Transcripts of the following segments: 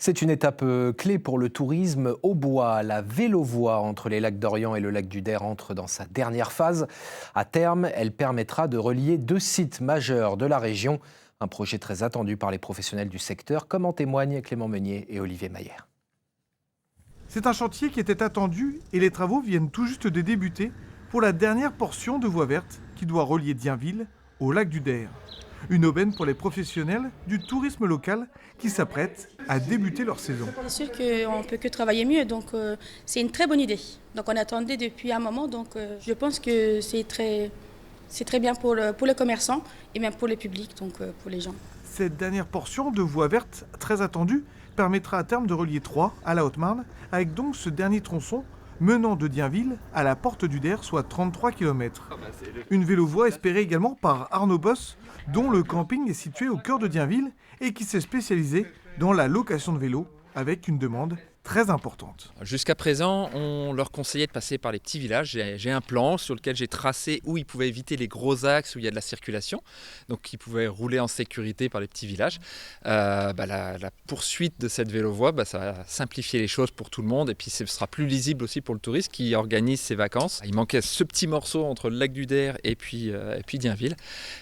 C'est une étape clé pour le tourisme au bois. La vélovoie entre les lacs d'Orient et le lac du Der entre dans sa dernière phase. À terme, elle permettra de relier deux sites majeurs de la région. Un projet très attendu par les professionnels du secteur, comme en témoignent Clément Meunier et Olivier Mayer. C'est un chantier qui était attendu et les travaux viennent tout juste de débuter pour la dernière portion de voie verte qui doit relier Dienville au lac du Der. Une aubaine pour les professionnels du tourisme local qui s'apprêtent à débuter leur saison. C'est sûr qu'on ne peut que travailler mieux, donc c'est une très bonne idée. Donc on attendait depuis un moment, donc je pense que c'est très bien pour les commerçants et même pour le public, donc pour les gens. Cette dernière portion de voie verte très attendue permettra à terme de relier Troyes à la Haute-Marne, avec donc ce dernier tronçon menant de Dienville à la porte du Der, soit 33 km. Une vélovoie espérée également par Arnaud Boss, dont le camping est situé au cœur de Dienville et qui s'est spécialisé dans la location de vélos avec une demande très importante. Jusqu'à présent, on leur conseillait de passer par les petits villages. J'ai un plan sur lequel j'ai tracé où ils pouvaient éviter les gros axes où il y a de la circulation, donc ils pouvaient rouler en sécurité par les petits villages. La poursuite de cette vélo-voie, ça va simplifier les choses pour tout le monde et puis ce sera plus lisible aussi pour le touriste qui organise ses vacances. Il manquait ce petit morceau entre le lac du Der et puis Dienville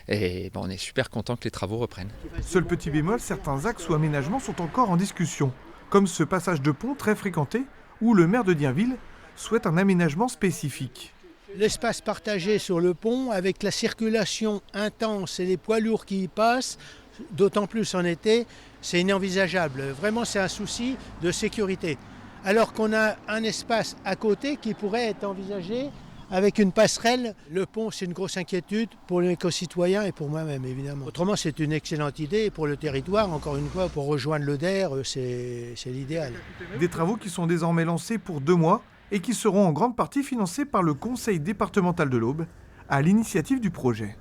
et on est super content que les travaux reprennent. Seul petit bémol, certains axes ou aménagements sont encore en discussion, comme ce passage de pont très fréquenté où le maire de Dienville souhaite un aménagement spécifique. L'espace partagé sur le pont avec la circulation intense et les poids lourds qui y passent, d'autant plus en été, c'est inenvisageable. Vraiment, c'est un souci de sécurité. Alors qu'on a un espace à côté qui pourrait être envisagé avec une passerelle. Le pont, c'est une grosse inquiétude pour les concitoyens et pour moi-même, évidemment. Autrement, c'est une excellente idée pour le territoire. Encore une fois, pour rejoindre le Der, c'est l'idéal. Des travaux qui sont désormais lancés pour 2 mois et qui seront en grande partie financés par le Conseil départemental de l'Aube, à l'initiative du projet.